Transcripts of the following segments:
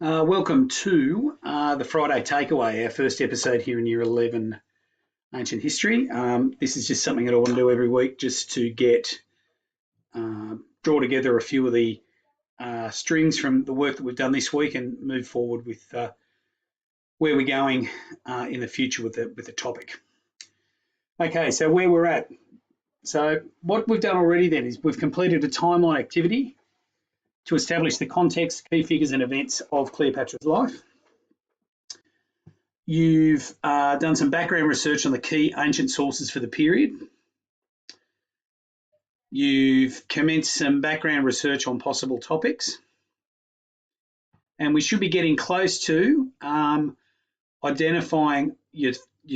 Welcome to the Friday Takeaway, our first episode here in Year 11 Ancient History. This is just something that I want to do every week just to draw together a few of the strings from the work that we've done this week and move forward with where we're going in the future with the topic. Okay, so where we're at. So what we've done already then is we've completed a timeline activity to establish the context, key figures and events of Cleopatra's life. You've done some background research on the key ancient sources for the period. You've commenced some background research on possible topics. And we should be getting close to identifying your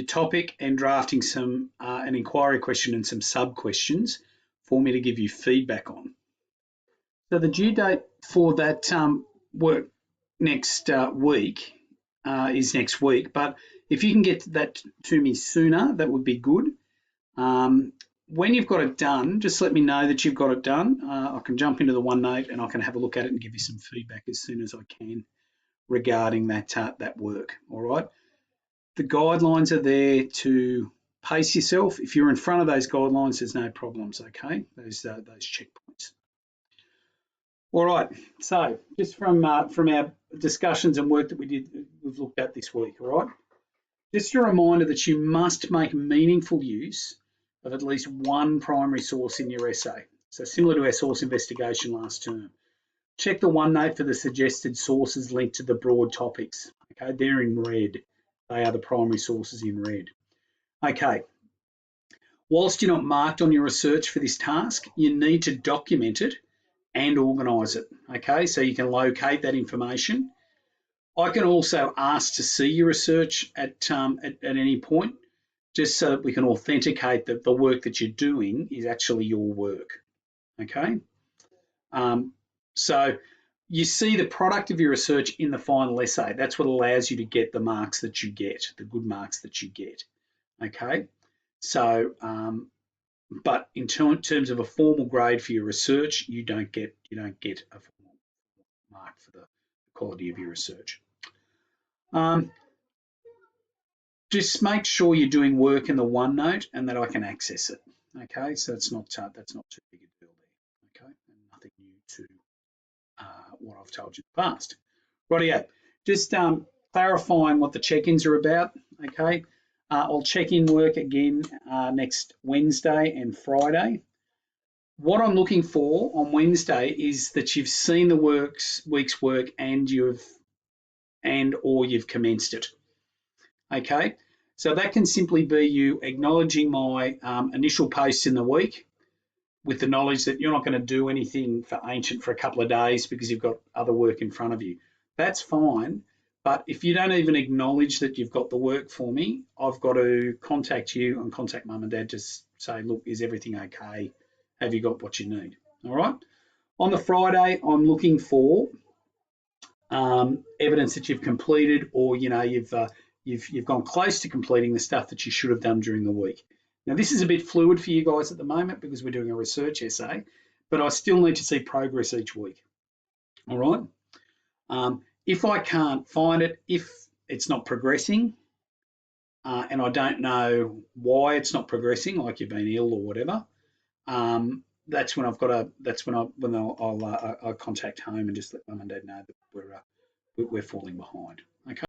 topic and drafting an inquiry question and some sub-questions for me to give you feedback on. So the due date for that work next week is next week, but if you can get that to me sooner, that would be good. When you've got it done, just let me know that you've got it done. I can jump into the OneNote and I can have a look at it and give you some feedback as soon as I can regarding that work, all right? The guidelines are there to pace yourself. If you're in front of those guidelines, there's no problems, okay? Those checkpoints. All right, so just from our discussions and work that we've looked at this week, all right? Just a reminder that you must make meaningful use of at least one primary source in your essay. So similar to our source investigation last term. Check the OneNote for the suggested sources linked to the broad topics. Okay, they're in red. They are the primary sources in red. Okay, whilst you're not marked on your research for this task, you need to document it and organise it, okay? So you can locate that information. I can also ask to see your research at any point, just so that we can authenticate that the work that you're doing is actually your work, okay? So you see the product of your research in the final essay. That's what allows you to get the marks that you get, the good marks that you get, okay? So, but in terms of a formal grade for your research, you don't get a formal mark for the quality of your research. Just make sure you're doing work in the OneNote and that I can access it. Okay, so that's not too big a deal there. Okay, and nothing new to what I've told you in the past. Rightio, just clarifying what the check-ins are about. Okay. I'll check in work again next Wednesday and Friday. What I'm looking for on Wednesday is that you've seen the week's work and or you've commenced it. Okay, so that can simply be you acknowledging my initial posts in the week with the knowledge that you're not going to do anything for Ancient for a couple of days because you've got other work in front of you. That's fine. But if you don't even acknowledge that you've got the work for me, I've got to contact you and contact mum and dad to say, look, is everything okay? Have you got what you need? All right. On the Friday, I'm looking for evidence that you've completed or you've gone close to completing the stuff that you should have done during the week. Now this is a bit fluid for you guys at the moment because we're doing a research essay, but I still need to see progress each week. All right. If I can't find it, if it's not progressing, and I don't know why it's not progressing, like you've been ill or whatever, that's when I'll contact home and just let mum and dad know that we're falling behind. Okay.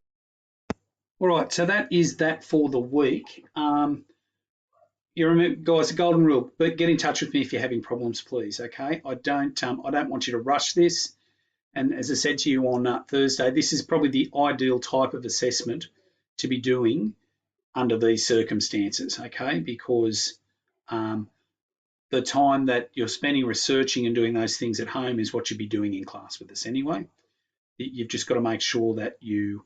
All right. So that is that for the week. You remember, guys, the golden rule. But get in touch with me if you're having problems, please. Okay. I don't want you to rush this. And as I said to you on Thursday, this is probably the ideal type of assessment to be doing under these circumstances, okay? Because the time that you're spending researching and doing those things at home is what you'd be doing in class with us anyway. You've just got to make sure that you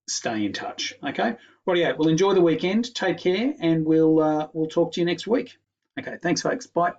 stay in touch, okay? Rightio, well, enjoy the weekend, take care, and we'll talk to you next week. Okay, thanks, folks. Bye.